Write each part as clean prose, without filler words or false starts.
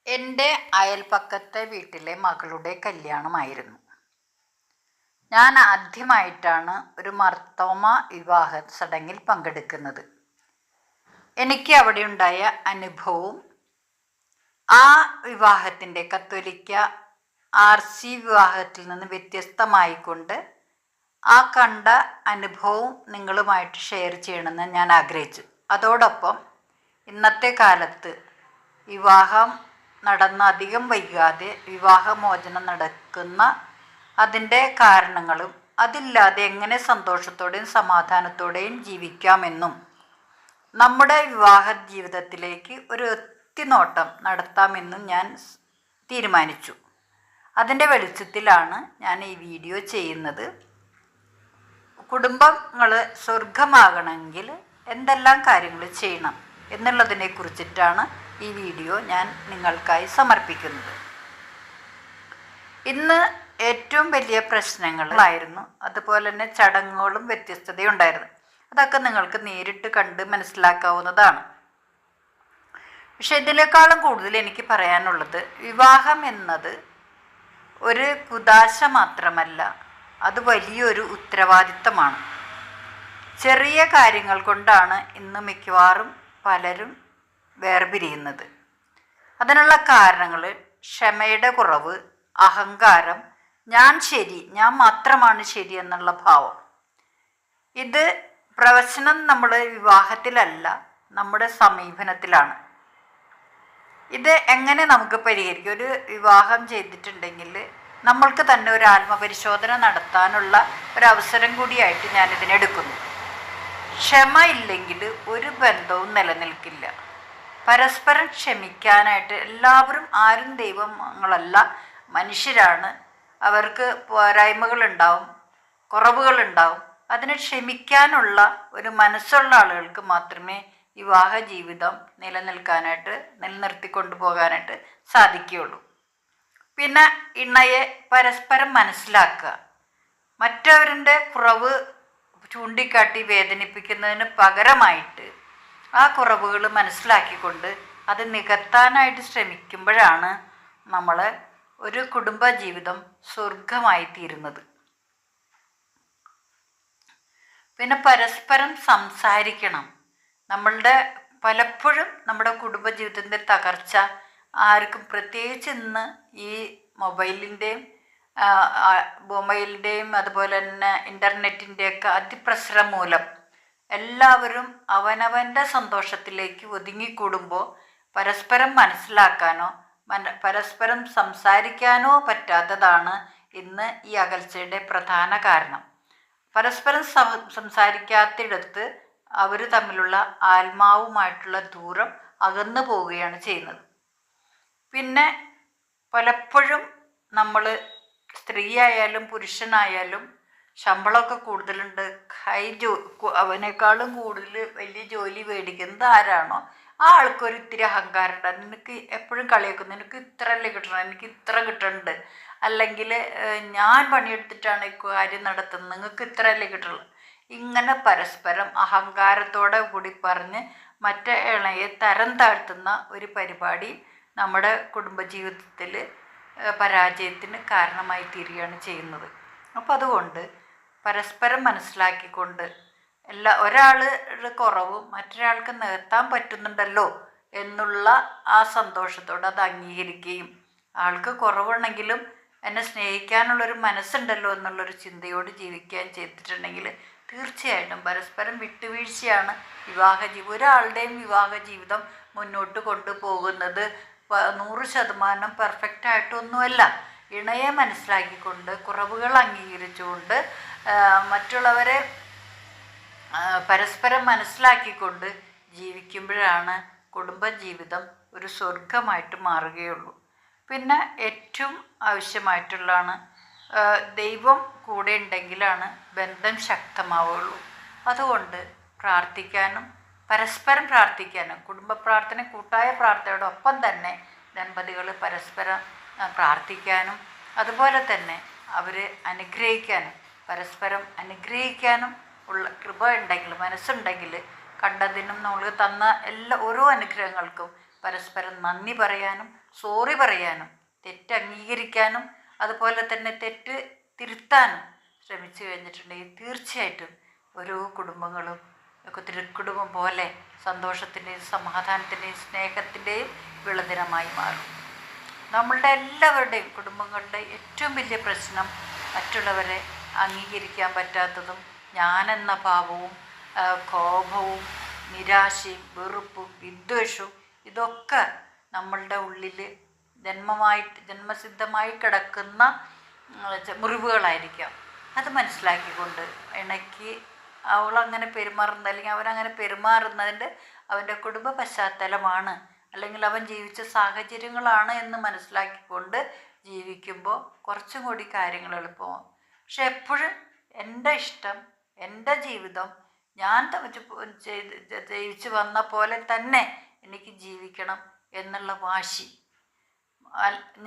എൻ്റെ അയൽപക്കത്തെ വീട്ടിലെ മകളുടെ കല്യാണമായിരുന്നു. ഞാൻ ആദ്യമായിട്ടാണ് ഒരു മർത്തോമ വിവാഹ ചടങ്ങിൽ പങ്കെടുക്കുന്നത്. എനിക്ക് അവിടെ ഉണ്ടായ അനുഭവവും ആ വിവാഹത്തിൻ്റെ കത്തോലിക്ക RC വിവാഹത്തിൽ നിന്ന് വ്യത്യസ്തമായിക്കൊണ്ട് ആ കണ്ട അനുഭവവും നിങ്ങളുമായിട്ട് ഷെയർ ചെയ്യണമെന്ന് ഞാൻ ആഗ്രഹിച്ചു. അതോടൊപ്പം ഇന്നത്തെ കാലത്ത് വിവാഹം നടന്ന് അധികം വൈകാതെ വിവാഹമോചനം നടക്കുന്ന അതിൻ്റെ കാരണങ്ങളും അതില്ലാതെ എങ്ങനെ സന്തോഷത്തോടെയും സമാധാനത്തോടെയും ജീവിക്കാമെന്നും നമ്മുടെ വിവാഹ ജീവിതത്തിലേക്ക് ഒരു എത്തിനോട്ടം നടത്താമെന്നും ഞാൻ തീരുമാനിച്ചു. അതിൻ്റെ വെളിച്ചത്തിലാണ് ഞാൻ ഈ വീഡിയോ ചെയ്യുന്നത്. കുടുംബങ്ങൾ സ്വർഗമാകണമെങ്കിൽ എന്തെല്ലാം കാര്യങ്ങൾ ചെയ്യണം എന്നുള്ളതിനെ കുറിച്ചിട്ടാണ് ഈ വീഡിയോ ഞാൻ നിങ്ങൾക്കായി സമർപ്പിക്കുന്നത്. ഇന്ന് ഏറ്റവും വലിയ പ്രശ്നങ്ങളായിരുന്നു, അതുപോലെ തന്നെ ചടങ്ങുകളും വ്യത്യസ്തതയുണ്ടായിരുന്നു. അതൊക്കെ നിങ്ങൾക്ക് നേരിട്ട് കണ്ട് മനസ്സിലാക്കാവുന്നതാണ്. പക്ഷെ ഇതിനേക്കാളും കൂടുതൽ എനിക്ക് പറയാനുള്ളത്, വിവാഹം എന്നത് ഒരു കുദാശ മാത്രമല്ല, അത് വലിയൊരു ഉത്തരവാദിത്തമാണ്. ചെറിയ കാര്യങ്ങൾ കൊണ്ടാണ് ഇന്ന് മിക്കവാറും പലരും വേർപിരിയുന്നത്. അതിനുള്ള കാരണങ്ങൾ ക്ഷമയുടെ കുറവ്, അഹങ്കാരം, ഞാൻ ശരി, ഞാൻ മാത്രമാണ് ശരി എന്നുള്ള ഭാവം. ഇത് പ്രവചനം നമ്മുടെ വിവാഹത്തിലല്ല, നമ്മുടെ സമീപനത്തിലാണ്. ഇത് എങ്ങനെ നമുക്ക് പരിഹരിക്കും? ഒരു വിവാഹം ചെയ്തിട്ടുണ്ടെങ്കിൽ നമ്മൾക്ക് തന്നെ ഒരു ആത്മപരിശോധന നടത്താനുള്ള ഒരവസരം കൂടിയായിട്ട് ഞാനിതിനെടുക്കുന്നു. ക്ഷമ ഇല്ലെങ്കിൽ ഒരു ബന്ധവും നിലനിൽക്കില്ല. പരസ്പരം ക്ഷമിക്കാനായിട്ട് എല്ലാവരും, ആരും ദൈവങ്ങളല്ല, മനുഷ്യരാണ്. അവർക്ക് പോരായ്മകളുണ്ടാവും, കുറവുകളുണ്ടാവും. അതിനെ ക്ഷമിക്കാനുള്ള ഒരു മനസ്സുള്ള ആളുകൾക്ക് മാത്രമേ വിവാഹ ജീവിതം നിലനിർത്തിക്കൊണ്ടു പോകാനായിട്ട് സാധിക്കുകയുള്ളൂ. പിന്നെ ഇണയെ പരസ്പരം മനസ്സിലാക്കുക. മറ്റവരുടെ കുറവ് ചൂണ്ടിക്കാട്ടി വേദനിപ്പിക്കുന്നതിന് പകരമായിട്ട് ആ കുറവുകൾ മനസ്സിലാക്കിക്കൊണ്ട് അത് നികത്താനായിട്ട് ശ്രമിക്കുമ്പോഴാണ് നമ്മൾ ഒരു കുടുംബ ജീവിതം സ്വർഗമായി തീരുന്നത്. പിന്നെ പരസ്പരം സംസാരിക്കണം. പലപ്പോഴും നമ്മുടെ കുടുംബജീവിതത്തിൻ്റെ തകർച്ച ആർക്കും, പ്രത്യേകിച്ച് ഇന്ന് ഈ മൊബൈലിൻ്റെയും അതുപോലെ തന്നെ ഇൻ്റർനെറ്റിൻ്റെയൊക്കെ അതിപ്രസരം മൂലം എല്ലാവരും അവനവൻ്റെ സന്തോഷത്തിലേക്ക് ഒതുങ്ങിക്കൂടുമ്പോൾ പരസ്പരം മനസ്സിലാക്കാനോ പരസ്പരം സംസാരിക്കാനോ പറ്റാത്തതാണ് ഇന്ന് ഈ അകൽച്ചയുടെ പ്രധാന കാരണം. പരസ്പരം സംസാരിക്കാത്തിടത്ത് അവർ തമ്മിലുള്ള ആത്മാവുമായിട്ടുള്ള ദൂരം അകന്നു പോവുകയാണ് ചെയ്യുന്നത്. പിന്നെ പലപ്പോഴും നമ്മൾ, സ്ത്രീ ആയാലും പുരുഷനായാലും, ശമ്പളമൊക്കെ കൂടുതലുണ്ട്, അവനേക്കാളും കൂടുതൽ വലിയ ജോലി മേടിക്കുന്നത് ആരാണോ ആ ആൾക്കൊരു ഇത്തിരി അഹങ്കാരം ഉണ്ട്. നിനക്ക് എപ്പോഴും കളിയാക്കുന്നു, നിനക്ക് ഇത്രയല്ലേ കിട്ടണം, എനിക്ക് ഇത്ര കിട്ടുന്നുണ്ട്, അല്ലെങ്കിൽ ഞാൻ പണിയെടുത്തിട്ടാണ് ഈ കാര്യം നടത്തുന്നത്, നിങ്ങൾക്ക് ഇത്രയല്ലേ കിട്ടുള്ളൂ. ഇങ്ങനെ പരസ്പരം അഹങ്കാരത്തോടെ കൂടി പറഞ്ഞ് മറ്റേ ഇണയെ തരം താഴ്ത്തുന്ന ഒരു പരിപാടി നമ്മുടെ കുടുംബജീവിതത്തിൽ പരാജയത്തിന് കാരണമായി തീരുകയാണ് ചെയ്യുന്നത്. അപ്പോൾ അതുകൊണ്ട് പരസ്പരം മനസ്സിലാക്കിക്കൊണ്ട് ഒരാളുടെ കുറവ് മറ്റൊരാൾക്ക് നികത്താൻ പറ്റുന്നുണ്ടല്ലോ എന്നുള്ള ആ സന്തോഷത്തോടെ അത് അംഗീകരിക്കുകയും, ആൾക്ക് കുറവുണ്ടെങ്കിലും എന്നെ സ്നേഹിക്കാനുള്ളൊരു മനസ്സുണ്ടല്ലോ എന്നുള്ളൊരു ചിന്തയോട് ജീവിക്കാൻ ചെയ്തിട്ടുണ്ടെങ്കിൽ തീർച്ചയായിട്ടും പരസ്പരം വിട്ടുവീഴ്ചയാണ് ഒരാളുടെയും വിവാഹ ജീവിതം മുന്നോട്ട് കൊണ്ടുപോകുന്നത് 100% പെർഫെക്റ്റായിട്ടൊന്നുമല്ല. ഇണയെ മനസ്സിലാക്കിക്കൊണ്ട്, കുറവുകൾ അംഗീകരിച്ചുകൊണ്ട്, മറ്റുള്ളവരെ പരസ്പരം മനസ്സിലാക്കിക്കൊണ്ട് ജീവിക്കുമ്പോഴാണ് കുടുംബജീവിതം ഒരു സ്വർഗമായിട്ട് മാറുകയുള്ളൂ. പിന്നെ ഏറ്റവും ആവശ്യമായിട്ടുള്ളതാണ്, ദൈവം കൂടെ ഉണ്ടെങ്കിലാണ് ബന്ധം ശക്തമാവുകയുള്ളൂ. അതുകൊണ്ട് പ്രാർത്ഥിക്കാനും, പരസ്പരം പ്രാർത്ഥിക്കാനും, കുടുംബ പ്രാർത്ഥന കൂട്ടായ പ്രാർത്ഥനയോടൊപ്പം തന്നെ ദമ്പതികൾ പരസ്പരം പ്രാർത്ഥിക്കാനും, അതുപോലെ തന്നെ അവർ പരസ്പരം അനുഗ്രഹിക്കാനും ഉള്ള കൃപ ഉണ്ടെങ്കിൽ, മനസ്സുണ്ടെങ്കിൽ, കണ്ടതിനും നമ്മൾ തന്ന ഓരോ അനുഗ്രഹങ്ങൾക്കും പരസ്പരം നന്ദി പറയാനും സോറി പറയാനും തെറ്റ് അംഗീകരിക്കാനും അതുപോലെ തന്നെ തെറ്റ് തിരുത്താനും ശ്രമിച്ചു കഴിഞ്ഞിട്ടുണ്ടെങ്കിൽ തീർച്ചയായിട്ടും ഓരോ കുടുംബങ്ങളും ഒക്കെ തിരുക്കുടുംബം പോലെ സന്തോഷത്തിൻ്റെയും സമാധാനത്തിൻ്റെയും സ്നേഹത്തിൻ്റെയും വിളദിനമായി മാറും. നമ്മളുടെ എല്ലാവരുടെയും കുടുംബങ്ങളുടെ ഏറ്റവും വലിയ പ്രശ്നം മറ്റുള്ളവരെ അംഗീകരിക്കാൻ പറ്റാത്തതും ഞാനെന്ന ഭാവവും കോപവും നിരാശയും വെറുപ്പും വിദ്വേഷവും ഇതൊക്കെ നമ്മളുടെ ഉള്ളിൽ ജന്മസിദ്ധമായി കിടക്കുന്ന മുറിവുകളായിരിക്കാം. അത് മനസ്സിലാക്കിക്കൊണ്ട് ഇണയ്ക്ക് അവളങ്ങനെ പെരുമാറുന്നത് അല്ലെങ്കിൽ അവനങ്ങനെ പെരുമാറുന്നതിൻ്റെ അവൻ്റെ കുടുംബ പശ്ചാത്തലമാണ് അല്ലെങ്കിൽ അവൻ ജീവിച്ച സാഹചര്യങ്ങളാണ് എന്ന് മനസ്സിലാക്കിക്കൊണ്ട് ജീവിക്കുമ്പോൾ കുറച്ചും കൂടി കാര്യങ്ങൾ എളുപ്പമാകും. പക്ഷെ എപ്പോഴും എൻ്റെ ഇഷ്ടം, എൻ്റെ ജീവിതം ഞാൻ ജീവിച്ചു വന്ന പോലെ തന്നെ എനിക്ക് ജീവിക്കണം എന്നുള്ള വാശി,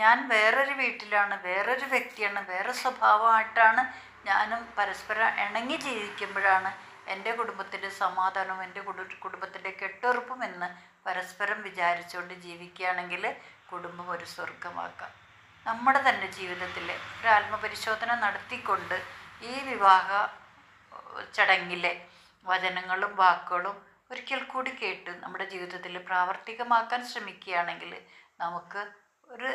ഞാൻ വേറൊരു വീട്ടിലാണ്, വേറൊരു വ്യക്തിയാണ്, വേറെ സ്വഭാവമായിട്ടാണ് ഞാനും പരസ്പരം ഇണങ്ങി ജീവിക്കുമ്പോഴാണ് എൻ്റെ കുടുംബത്തിൻ്റെ സമാധാനവും എൻ്റെ കുടുംബത്തിൻ്റെ കെട്ടുറപ്പും എന്ന് പരസ്പരം വിചാരിച്ചുകൊണ്ട് ജീവിക്കുകയാണെങ്കിൽ കുടുംബം ഒരു സ്വർഗമാക്കാം. നമ്മുടെ തന്നെ ജീവിതത്തിൽ ഒരു ആത്മപരിശോധന നടത്തിക്കൊണ്ട് ഈ വിവാഹ ചടങ്ങിലെ വചനങ്ങളും വാക്കുകളും ഒരിക്കൽ കൂടി കേട്ട് നമ്മുടെ ജീവിതത്തിൽ പ്രാവർത്തികമാക്കാൻ ശ്രമിക്കുകയാണെങ്കിൽ നമുക്ക് ഒരു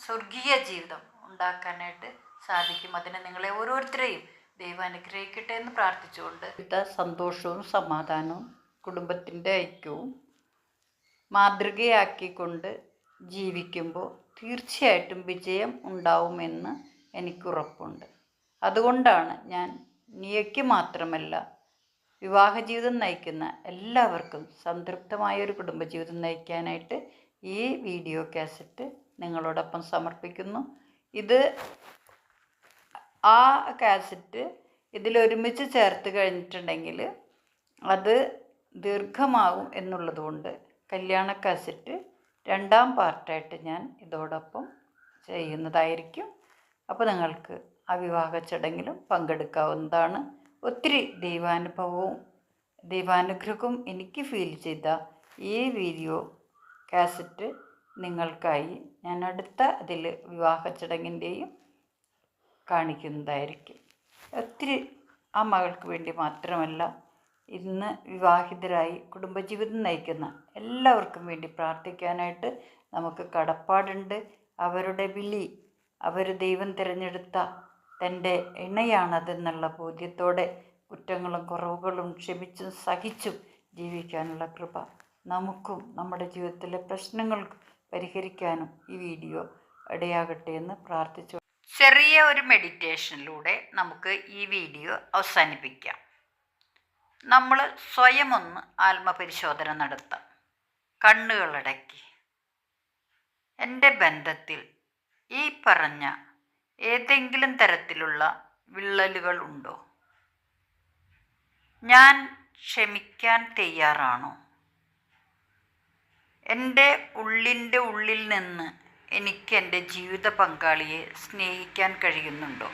സ്വർഗീയ ജീവിതം ഉണ്ടാക്കാനായിട്ട് സാധിക്കും. അതിന് നിങ്ങളെ ഓരോരുത്തരെയും ദൈവം അനുഗ്രഹിക്കട്ടെ എന്ന് പ്രാർത്ഥിച്ചുകൊണ്ട് സന്തോഷവും സമാധാനവും കുടുംബത്തിൻ്റെ ഐക്യവും മാതൃകയാക്കിക്കൊണ്ട് ജീവിക്കുമ്പോൾ തീർച്ചയായിട്ടും വിജയം ഉണ്ടാവുമെന്ന് എനിക്കുറപ്പുണ്ട്. അതുകൊണ്ടാണ് ഞാൻ നിയയ്ക്ക് മാത്രമല്ല വിവാഹ ജീവിതം നയിക്കുന്ന എല്ലാവർക്കും സംതൃപ്തമായൊരു കുടുംബജീവിതം നയിക്കാനായിട്ട് ഈ വീഡിയോ കാസറ്റ് നിങ്ങളോടൊപ്പം സമർപ്പിക്കുന്നു. ഇത് ആ കാസറ്റ് ഇതിലൊരുമിച്ച് ചേർത്ത് കഴിഞ്ഞിട്ടുണ്ടെങ്കിൽ അത് ദീർഘമാകും എന്നുള്ളതുകൊണ്ട് കല്യാണ കാസറ്റ് 2ാം പാർട്ടായിട്ട് ഞാൻ ഇതോടൊപ്പം ചെയ്യുന്നതായിരിക്കും. അപ്പോൾ നിങ്ങൾക്ക് ആ വിവാഹ ചടങ്ങിലും പങ്കെടുക്കാവുന്നതാണ്. ഒത്തിരി ദൈവാനുഭവവും ദൈവാനുഗ്രഹവും എനിക്ക് ഫീൽ ചെയ്ത ഈ വീഡിയോ കാസറ്റ് നിങ്ങൾക്കായി ഞാൻ അടുത്ത അതിൽ വിവാഹ ചടങ്ങിൻ്റെയും കാണിക്കുന്നതായിരിക്കും. ഒത്തിരി ആ മകൾക്ക് വേണ്ടി മാത്രമല്ല, ഇന്ന് വിവാഹിതരായി കുടുംബജീവിതം നയിക്കുന്ന എല്ലാവർക്കും വേണ്ടി പ്രാർത്ഥിക്കാനായിട്ട് നമുക്ക് കടപ്പാടുണ്ട്. അവരുടെ വിളി, അവർ ദൈവം തിരഞ്ഞെടുത്ത തൻ്റെ ഇണയാണതെന്നുള്ള ബോധ്യത്തോടെ കുറ്റങ്ങളും കുറവുകളും ക്ഷമിച്ചും സഹിച്ചും ജീവിക്കാനുള്ള കൃപ നമുക്കും നമ്മുടെ ജീവിതത്തിലെ പ്രശ്നങ്ങൾ പരിഹരിക്കാനും ഈ വീഡിയോ ഇടയാകട്ടെ എന്ന് പ്രാർത്ഥിച്ചു. ചെറിയ ഒരു മെഡിറ്റേഷനിലൂടെ നമുക്ക് ഈ വീഡിയോ അവസാനിപ്പിക്കാം. നമ്മൾ സ്വയം ഒന്ന് ആത്മപരിശോധന നടത്താം. കണ്ണുകളടക്കി എൻ്റെ ബന്ധത്തിൽ ഈ പറഞ്ഞ ഏതെങ്കിലും തരത്തിലുള്ള വിള്ളലുകൾ ഉണ്ടോ? ഞാൻ ക്ഷമിക്കാൻ തയ്യാറാണോ? എൻ്റെ ഉള്ളിൻ്റെ ഉള്ളിൽ നിന്ന് എനിക്ക് എൻ്റെ ജീവിത പങ്കാളിയെ സ്നേഹിക്കാൻ കഴിയുന്നുണ്ടോ?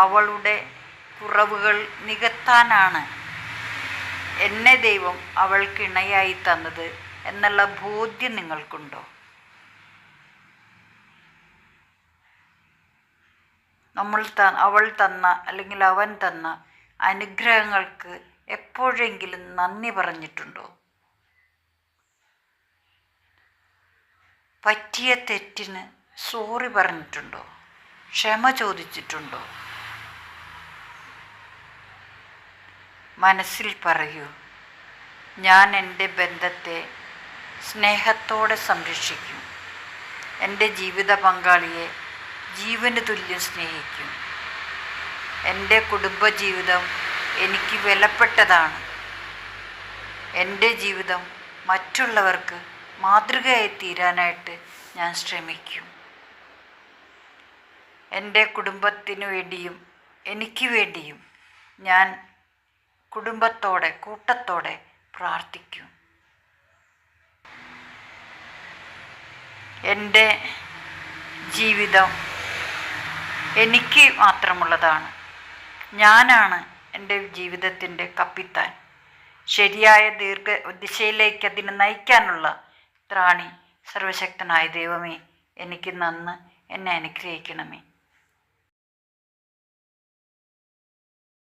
അവളുടെ കുറവുകൾ നികത്താനാണ് എന്നെ ദൈവം അവൾക്കിണയായി തന്നത് എന്നുള്ള ബോധ്യം നിങ്ങൾക്കുണ്ടോ? അവൾ തന്ന അല്ലെങ്കിൽ അവൻ തന്ന അനുഗ്രഹങ്ങൾക്ക് എപ്പോഴെങ്കിലും നന്ദി പറഞ്ഞിട്ടുണ്ടോ? പറ്റിയ തെറ്റിന് സോറി പറഞ്ഞിട്ടുണ്ടോ? ക്ഷമ ചോദിച്ചിട്ടുണ്ടോ? മനസ്സിൽ പറയൂ, ഞാൻ എൻ്റെ ബന്ധത്തെ സ്നേഹത്തോടെ സംരക്ഷിക്കും. എൻ്റെ ജീവിത പങ്കാളിയെ ജീവന് തുല്യം സ്നേഹിക്കും. എൻ്റെ കുടുംബജീവിതം എനിക്ക് വിലപ്പെട്ടതാണ്. എൻ്റെ ജീവിതം മറ്റുള്ളവർക്ക് മാതൃകയായി തീരാനായിട്ട് ഞാൻ ശ്രമിക്കും. എൻ്റെ കുടുംബത്തിനു വേണ്ടിയും എനിക്ക് വേണ്ടിയും ഞാൻ കുടുംബത്തോടെ കൂട്ടത്തോടെ പ്രാർത്ഥിക്കും. എൻ്റെ ജീവിതം എനിക്ക് മാത്രമുള്ളതാണ്. ഞാനാണ് എൻ്റെ ജീവിതത്തിൻ്റെ കപ്പിത്താൻ. ശരിയായ ദിശയിലേക്ക് അതിനെ നയിക്കാനുള്ള ത്രാണി സർവശക്തനായ ദൈവമേ, എനിക്ക് നന്ന് എന്നെ അനുഗ്രഹിക്കണമേ.